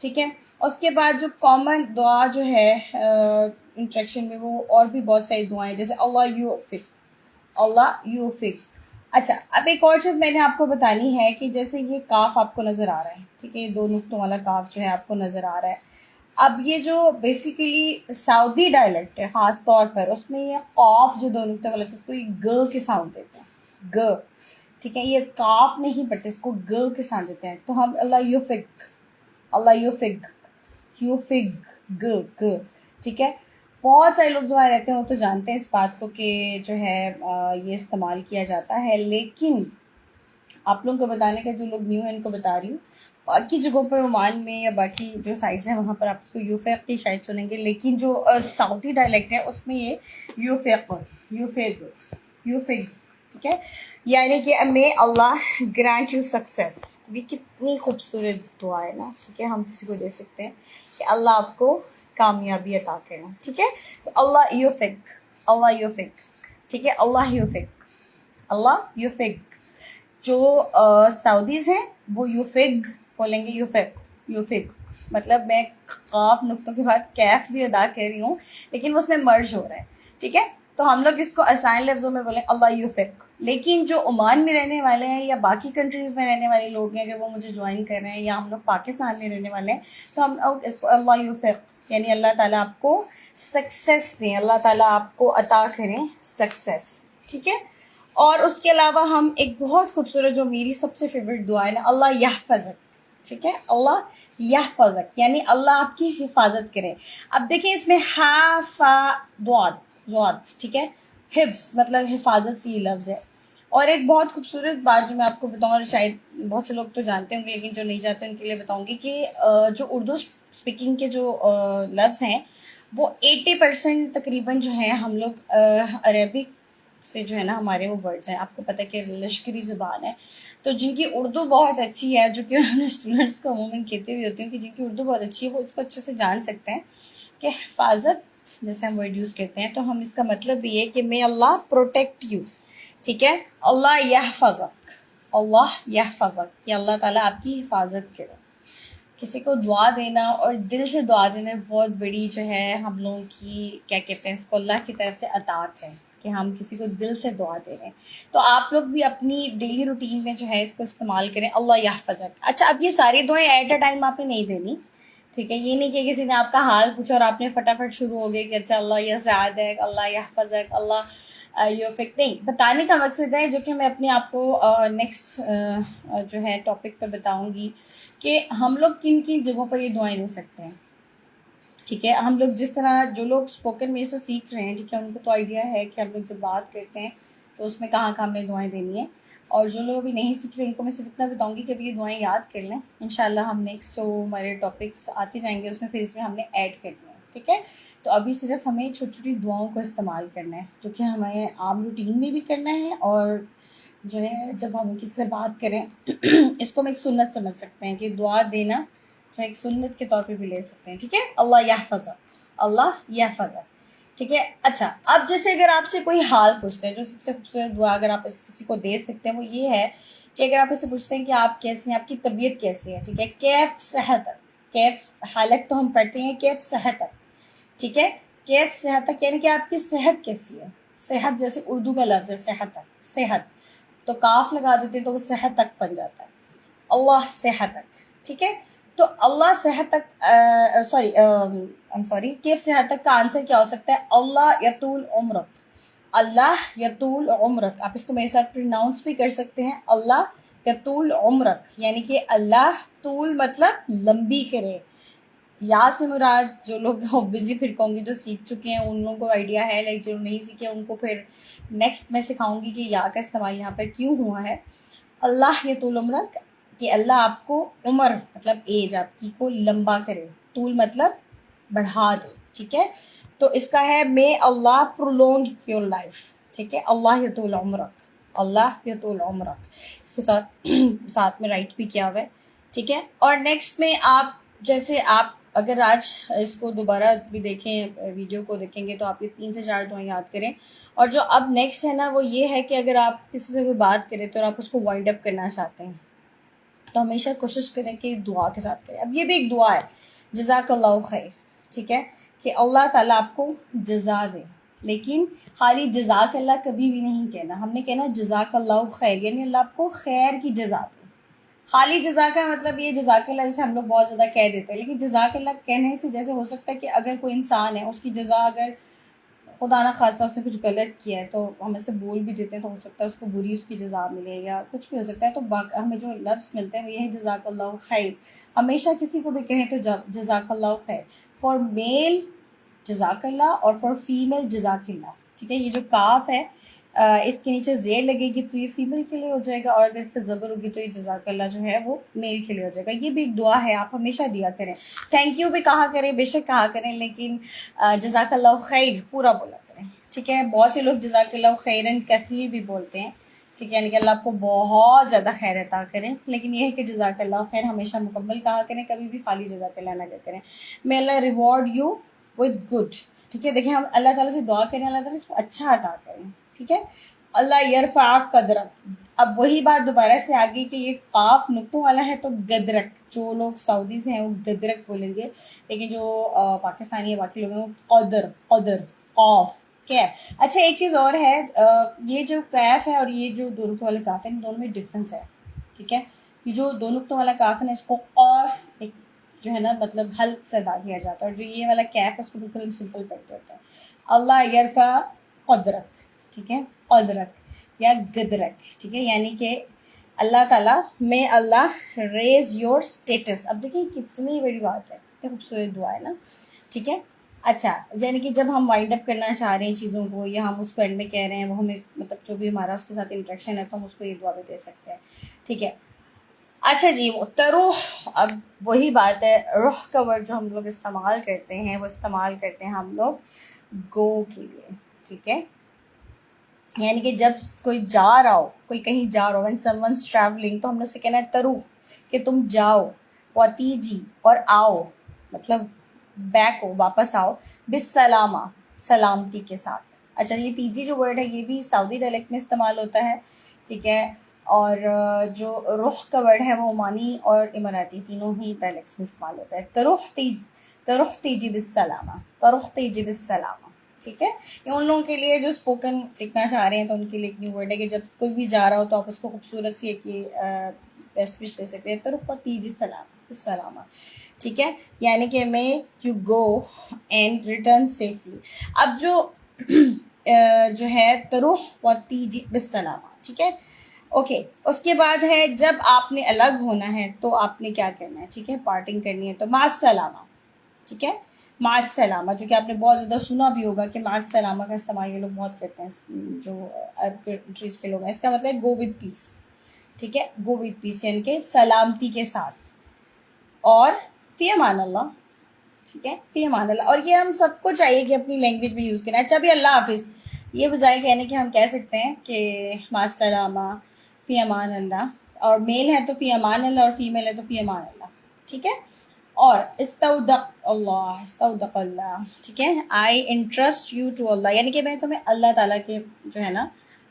ٹھیک ہے. اس کے بعد جو کامن دعا جو ہے انٹریکشن میں، وہ اور بھی بہت ساری دعائیں جیسے اللہ یوفق، اللہ یوفق. اچھا، اب ایک اور چیز میں نے آپ کو بتانی ہے کہ جیسے یہ کاف آپ کو نظر آ رہا ہے، ٹھیک ہے، یہ 2 نقطوں والا کاف جو ہے آپ کو نظر آ رہا ہے. اب یہ جو بیسیکلی سعودی ڈائلیکٹ ہے خاص طور پر، اس میں یہ قاف جو 2 نقطے والا تھا تو یہ گ کے ساؤنڈ دیتے ہیں، گ. ٹھیک ہے، یہ کاف نہیں بٹ اس کو گ کے ساؤنڈ دیتے ہیں. تو ہم اللہ یوفق، اللہ یوفق، یوفق، گ گ. ٹھیک ہے. بہت سارے لوگ جو رہتے ہیں وہ تو جانتے ہیں اس بات کو کہ جو ہے یہ استعمال کیا جاتا ہے، لیکن آپ لوگوں کو بتانے کا، جو لوگ نیو ہیں ان کو بتا رہی ہوں. باقی جگہوں پر عمان میں یا باقی جو سائٹس ہیں وہاں پر آپ اس کو یوفیق کی شاید سنیں گے، لیکن جو سعودی ڈائلیکٹ ہے اس میں یہ یوفیق، یوفیق، یوفیق. ٹھیک ہے، یعنی کہ مے اللہ گرانٹ یو سکسیس. بھی کتنی خوبصورت دعا ہے نا. ٹھیک ہے، ہم کسی کو دے سکتے ہیں کہ اللہ آپ کو کامیابی عطا کریں. ٹھیک ہے، تو اللہ یوفق، اللہ یوفق. ٹھیک ہے، اللہ یوفق، اللہ یوفق. جو سعودیز ہیں وہ یوفق بولیں گے، یوفق، یوفق. مطلب میں قاف نقطوں کے بعد کیف بھی ادا کر رہی ہوں لیکن وہ اس میں مرج ہو رہا ہے. ٹھیک ہے، تو ہم لوگ اس کو آسان لفظوں میں بولیں اللہ یوفق. لیکن جو عمان میں رہنے والے ہیں یا باقی کنٹریز میں رہنے والے لوگ ہیں، اگر وہ مجھے جوائن کر رہے ہیں یا ہم لوگ پاکستان میں رہنے والے ہیں، تو ہم لوگ اس کو اللہ یوفق، یعنی اللہ تعالیٰ آپ کو سکسیس دیں، اللہ تعالیٰ آپ کو عطا کریں سکسیس. ٹھیک ہے. اور اس کے علاوہ ہم ایک بہت خوبصورت، جو میری سب سے فیوریٹ دعا ہے نا، اللہ یحفظک. ٹھیک ہے، اللہ یحفظک یعنی اللہ آپ کی حفاظت کرے. اب دیکھیں اس میں ضاد، ٹھیک ہے، حفظ مطلب حفاظت سے یہ لفظ ہے. اور ایک بہت خوبصورت بات جو میں آپ کو بتاؤں، اور شاید بہت سے لوگ تو جانتے ہوں گے لیکن جو نہیں جانتے ان کے لیے بتاؤں گی، کہ جو اردو اسپیکنگ کے جو لفظ ہیں وہ 80% تقریباً جو ہیں ہم لوگ عربک سے جو ہے نا ہمارے وہ ورڈز ہیں. آپ کو پتہ ہے کہ لشکری زبان ہے، تو جن کی اردو بہت اچھی ہے، جو کہ اسٹوڈنٹس کو عموماً کہتے ہوئے ہوتی ہوں کہ جن کی اردو بہت اچھی ہے وہ اس کو اچھے سے جان سکتے ہیں کہ حفاظت جیسے ہم ورڈ یوز کرتے ہیں تو ہم اس کا مطلب یہ ہے کہ may اللہ پروٹیکٹ یو. ٹھیک ہے، اللہ یحفظک، اللہ یحفظک کہ اللہ تعالیٰ آپ کی حفاظت کرے. کسی کو دعا دینا اور دل سے دعا دینا بہت بڑی جو ہے ہم لوگوں کی کیا کہتے ہیں اس کو، اللہ کی طرف سے عطات ہے کہ ہم کسی کو دل سے دعا دے رہے ہیں. تو آپ لوگ بھی اپنی ڈیلی روٹین میں جو ہے اس کو استعمال کریں، اللہ یحفظک. اچھا، اب یہ ساری دعائیں ایٹ اے ٹائم آپ نے نہیں دینی. ٹھیک ہے، یہ نہیں کہ کسی نے آپ کا حال پوچھا اور آپ نے فٹافٹ شروع ہو گئے کہ اچھا اللہ یسعدک، اللہ یحفظک، اللہ یوفق. نہیں، بتانے کا مقصد ہے جو کہ میں اپنے آپ کو نیکسٹ جو ہے ٹاپک پہ بتاؤں گی کہ ہم لوگ کن کن جگہوں پر یہ دعائیں دے سکتے ہیں. ٹھیک ہے، ہم لوگ جس طرح جو لوگ اسپوکن میں سے سیکھ رہے ہیں، ٹھیک ہے، ان کو تو آئیڈیا ہے کہ ہم لوگ جب بات کرتے ہیں تو اس میں کہاں کہاں ہمیں دعائیں دینی ہیں. اور جو لوگ ابھی نہیں سیکھ رہے ان کو میں صرف اتنا بتاؤں گی کہ ابھی یہ دعائیں یاد کر لیں. انشاءاللہ ہم نیکسٹ جو ہمارے ٹاپکس آتے جائیں گے اس میں پھر اس میں ہم نے ایڈ کرنا ہے. ٹھیک ہے، تو ابھی صرف ہمیں چھوٹی چھوٹی دعاؤں کو استعمال کرنا ہے جو کہ ہمیں عام روٹین میں بھی کرنا ہے، اور جو ہے جب ہم کسی سے بات کریں اس کو ہم ایک سنت سمجھ سکتے ہیں کہ دعا دینا جو ایک سنت کے طور پہ بھی لے سکتے ہیں. ٹھیک ہے، اللہ یحفظک، اللہ یحفظک. ٹھیک ہے. اچھا، اب جیسے اگر آپ سے کوئی حال پوچھتے ہیں، جو سب سے خوبصورت دعا اگر آپ کسی کو دے سکتے ہیں وہ یہ ہے کہ اگر آپ اسے پوچھتے ہیں کہ آپ کیسے ہیں، آپ کی طبیعت کیسی ہے. ٹھیک ہے، کیف صحتک، کیف حالت تو ہم پڑھتے ہیں کیف صحتک. ٹھیک ہے، کیف صحتک یعنی کہ آپ کی صحت کیسی ہے. صحت جیسے اردو کا لفظ ہے صحتک، صحت تو کاف لگا دیتے ہیں تو وہ صحت تک بن جاتا ہے، اللہ صحتک. ٹھیک ہے، تو اللہ صحت تک سوری کیف صحت تک کا آنسر کیا ہو سکتا ہے؟ اللہ یطول عمرک، اللہ یطول عمرک. آپ اس کو میرے ساتھ پروناؤنس بھی کر سکتے ہیں، اللہ یطول عمرک یعنی کہ اللہ طول مطلب لمبی کرے. یا سے مراد جو لوگ اوبویسلی پھر کہوں گی جو سیکھ چکے ہیں ان لوگوں کو آئیڈیا ہے، لیکن جو نہیں سیکھے ان کو پھر نیکسٹ میں سکھاؤں گی کہ یا کا استعمال یہاں پر کیوں ہوا ہے. اللہ یطول عمرک کہ اللہ آپ کو عمر مطلب ایج آپ کی کو لمبا کرے، طول مطلب بڑھا دے. ٹھیک ہے، تو اس کا ہے مے اللہ پرولونگ یور لائف. ٹھیک ہے، اللہ یطول عمرک، اللہ یطول عمرک اس کے ساتھ میں رائٹ بھی کیا ہوا ہے. ٹھیک ہے، اور نیکسٹ میں آپ جیسے آپ اگر آج اس کو دوبارہ بھی دیکھیں، ویڈیو کو دیکھیں گے تو آپ یہ 3 سے 4 دعائیں یاد کریں. اور جو اب نیکسٹ ہے نا وہ یہ ہے کہ اگر آپ کسی سے کوئی بات کریں تو آپ اس کو وائنڈ اپ کرنا چاہتے ہیں، تو ہمیشہ کوشش کریں کہ دعا کے ساتھ کریں. اب یہ بھی ایک دعا ہے جزاک اللہ خیر, ٹھیک ہے, کہ اللہ تعالیٰ آپ کو جزا دے, لیکن خالی جزاک اللہ کبھی بھی نہیں کہنا, ہم نے کہنا جزاک اللہ خیر, یعنی اللہ آپ کو خیر کی جزا دے. خالی جزاک کا مطلب یہ جزاک اللہ جیسے ہم لوگ بہت زیادہ کہہ دیتے ہیں, لیکن جزاک اللہ کہنے سے جیسے ہو سکتا ہے کہ اگر کوئی انسان ہے اس کی جزا اگر خدا نہ خواستہ اس نے کچھ غلط کیا ہے تو ہم اسے بول بھی دیتے ہیں تو ہو سکتا ہے اس کو بری اس کی جزا ملے یا کچھ بھی ہو سکتا ہے, تو ہمیں جو لفظ ملتے ہیں وہ یہ ہے جزاک اللہ خیر. ہمیشہ کسی کو بھی کہیں تو جزاک اللہ خیر. فار میل جزاک اللہ اور فار فیمیل جزاک اللہ, ٹھیک ہے. یہ جو کاف ہے اس کے نیچے زیر لگے گی تو یہ فیمیل کے لیے ہو جائے گا, اور اگر اس پہ زبر ہوگی تو یہ جزاک اللہ جو ہے وہ میل کے لیے ہو جائے گا. یہ بھی ایک دعا ہے, آپ ہمیشہ دیا کریں. تھینک یو بھی کہا کریں, بے شک کہا کریں, لیکن جزاک اللہ خیر پورا بولا کریں, ٹھیک ہے. بہت سے لوگ جزاک اللہ خیرن کثیر بھی بولتے ہیں, ٹھیک ہے, یعنی کہ اللہ آپ کو بہت زیادہ خیر عطا کریں, لیکن یہ ہے کہ جزاک اللہ خیر ہمیشہ مکمل کہا کریں, کبھی بھی خالی جزاک اللہ نہ کریں. may Allah reward you with good, ٹھیک ہے. دیکھیں ہم اللہ تعالیٰ سے دعا کریں, اللہ تعالیٰ اس کو اچھا عطا کریں, ٹھیک ہے. اللہ یرفع قدرک. اب وہی بات دوبارہ سے آگئی کہ یہ قاف نقطوں والا ہے تو گدرک, جو لوگ سعودی سے ہیں وہ گدرک بولیں گے, لیکن جو پاکستانی ہے باقی لوگ ہیں وہ قدر قاف کیف. اچھا ایک چیز اور ہے, یہ جو کیف ہے اور یہ جو دو نقطوں والا کاف ہے ان دونوں میں ڈفرینس ہے, ٹھیک ہے. یہ جو دو نقطوں والا کاف ہے نا اس کو قاف جو ہے نا مطلب حلق سے ادا کیا جاتا ہے, اور جو یہ والا کیف ہے اس کو بالکل ہم سمپل پڑھتے ہوتا ہے. اللہ یرفع قدرک, ٹھیک ہے, قدرک یا گدرک, ٹھیک ہے, یعنی کہ اللہ تعالیٰ میں اللہ ریز یور اسٹیٹس. اب دیکھیں کتنی بڑی بات ہے, کتنی خوبصورت دعا ہے نا, ٹھیک ہے. اچھا یعنی کہ جب ہم وائنڈ اپ کرنا چاہ رہے ہیں چیزوں کو, یا ہم اس کو اینڈ میں کہہ رہے ہیں, وہ ہمیں مطلب جو بھی ہمارا اس کے ساتھ انٹریکشن ہے تو ہم اس کو یہ دعا بھی دے سکتے ہیں, ٹھیک ہے. اچھا جی, تروح. اب وہی بات ہے, روح کا ورڈ جو ہم لوگ استعمال کرتے ہیں وہ استعمال کرتے ہیں ہم لوگ گو کے لیے, ٹھیک ہے. یعنی کہ جب کوئی جا رہا ہو, کوئی کہیں جا رہا ہو, when someone's traveling, تو ہم نے اسے کہنا ہے تروح, کہ تم جاؤ. وتیجی اور آؤ, مطلب بیک ہو, واپس آؤ. بالسلامہ, سلامتی کے ساتھ. اچھا یہ تیجی جو ورڈ ہے یہ بھی سعودی ڈائلیکٹ میں استعمال ہوتا ہے, ٹھیک ہے. اور جو روح کا ورڈ ہے وہ عمانی اور اماراتی تینوں ہی ڈائلیکٹس میں استعمال ہوتا ہے. تروح تیجی بالسلامہ, تروح تیجی بالسلامہ, ٹھیک ہے. یہ ان لوگوں کے لیے جو اسپوکن سیکھنا چاہ رہے ہیں تو ان کے لیے ایک نیو ورڈ ہے کہ جب کوئی بھی جا رہا ہو تو آپ اس کو خوبصورت سی ایک اسپیچ دے سکتے ہیں, تروح تیجی بالسلامہ, ٹھیک ہے. یعنی کہ میں you go and return safely. اب جو ہے تروح و تیجی بالسلامہ, ٹھیک ہے. اوکے, اس کے بعد ہے جب آپ نے الگ ہونا ہے تو آپ نے کیا کرنا ہے, ٹھیک ہے, پارٹنگ کرنی ہے, تو مع السلامہ, ٹھیک ہے. مع السلامہ, جو کہ آپ نے بہت زیادہ سنا بھی ہوگا کہ مع السلامہ کا استعمال یہ لوگ بہت کرتے ہیں جو عرب کنٹریز کے لوگ ہیں. اس کا مطلب ہے گو ود پیس, ٹھیک ہے, گو ود پیس یعنی کہ سلامتی کے ساتھ. اور فی امان اللہ, ٹھیک ہے, فی امان اللہ. اور یہ ہم سب کو چاہیے کہ اپنی لینگویج میں یوز کریں. اچھا بھی اللہ حافظ یہ بجائے کہنے کہ ہم کہہ سکتے ہیں کہ مع السلامہ, فی امان اللہ, اور میل ہے تو فی امان اللہ, اور فیمیل ہے تو فی امان اللہ, ٹھیک ہے. اور استودع اللہ, استودع اللہ, ٹھیک ہے. آئی انٹرسٹ یو ٹو اللہ, یعنی کہ میں تمہیں اللہ تعالیٰ کے جو ہے نا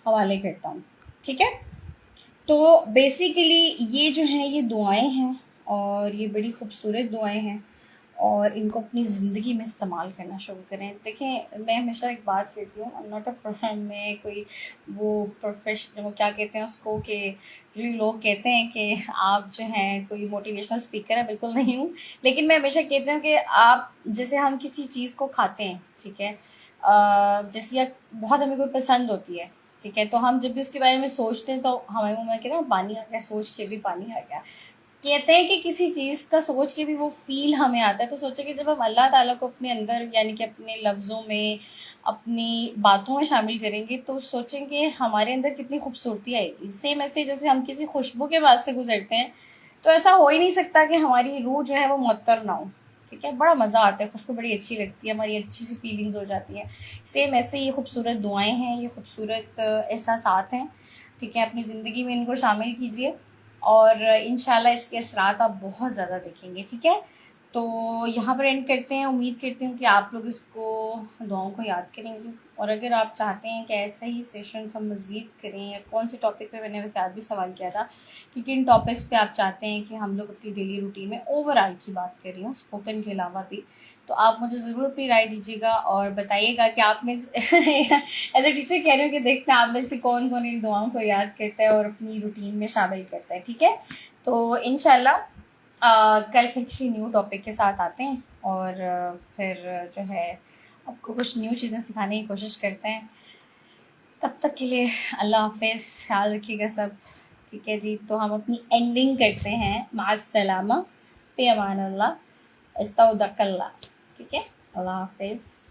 حوالے کرتا ہوں, ٹھیک ہے. تو بیسیکلی یہ جو ہیں یہ دعائیں ہیں, اور یہ بڑی خوبصورت دعائیں ہیں, اور ان کو اپنی زندگی میں استعمال کرنا شروع کریں. دیکھیں میں ہمیشہ ایک بات کہتی ہوں, I'm not a پروفیشن میں کوئی وہ پروفیشن وہ کیا کہتے ہیں اس کو, کہ جو لوگ کہتے ہیں کہ آپ جو ہیں کوئی موٹیویشنل اسپیکر ہے, بالکل نہیں ہوں. لیکن میں ہمیشہ کہتی ہوں کہ آپ جیسے ہم کسی چیز کو کھاتے ہیں, ٹھیک ہے, جیسے بہت ہمیں کوئی پسند ہوتی ہے, ٹھیک ہے, تو ہم جب بھی اس کے بارے میں سوچتے ہیں تو ہمارے منہ میں کہتے ہیں پانی آ گیا, سوچ کے بھی پانی آ گیا. کہتے ہیں کہ کسی چیز کا سوچ کے بھی وہ فیل ہمیں آتا ہے. تو سوچیں کہ جب ہم اللہ تعالیٰ کو اپنے اندر یعنی کہ اپنے لفظوں میں, اپنی باتوں میں شامل کریں گے تو سوچیں کہ ہمارے اندر کتنی خوبصورتی آئے گی. سیم ایسے جیسے ہم کسی خوشبو کے بعد سے گزرتے ہیں تو ایسا ہو ہی نہیں سکتا کہ ہماری روح جو ہے وہ معطر نہ ہو, ٹھیک ہے. بڑا مزہ آتا ہے, خوشبو بڑی اچھی لگتی ہے, ہماری اچھی سی فیلنگز ہو جاتی ہیں. سیم ایسے یہ خوبصورت دعائیں ہیں, یہ خوبصورت احساسات ہیں, ٹھیک ہے. اپنی زندگی میں ان کو شامل کیجیے, اور انشاءاللہ اس کے اثرات آپ بہت زیادہ دیکھیں گے, ٹھیک ہے. تو یہاں پر اینڈ کرتے ہیں. امید کرتی ہوں کہ آپ لوگ اس کو دعاؤں کو یاد کریں گے, اور اگر آپ چاہتے ہیں کہ ایسے ہی سیشنس ہم مزید کریں, یا کون سے ٹاپک پہ, میں نے ویسے آج بھی سوال کیا تھا کہ کن ٹاپکس پہ آپ چاہتے ہیں کہ ہم لوگ اپنی ڈیلی روٹین میں اوور آل کی بات کر رہی ہوں, اسپوکن کے علاوہ بھی, تو آپ مجھے ضرور اپنی رائے دیجیے گا اور بتائیے گا کہ آپ میں ایز اے ٹیچر کہہ رہے ہو کہ دیکھتے ہیں آپ میں سے کون کون ان دعاؤں کو یاد کرتا ہے اور اپنی روٹین میں شامل کرتا ہے. ٹھیک ہے, تو انشاءاللہ کل پھر کسی نیو ٹاپک کے ساتھ آتے ہیں, اور پھر جو ہے آپ کو کچھ نیو چیزیں سکھانے کی کوشش کرتے ہیں. تب تک کے لیے اللہ حافظ, خیال رکھیے گا سب. ٹھیک ہے جی, تو ہم اپنی اینڈنگ کرتے ہیں مع السلامہ, فی امان اللہ, استودع اللہ. ٹھیک ہے, اللہ حافظ.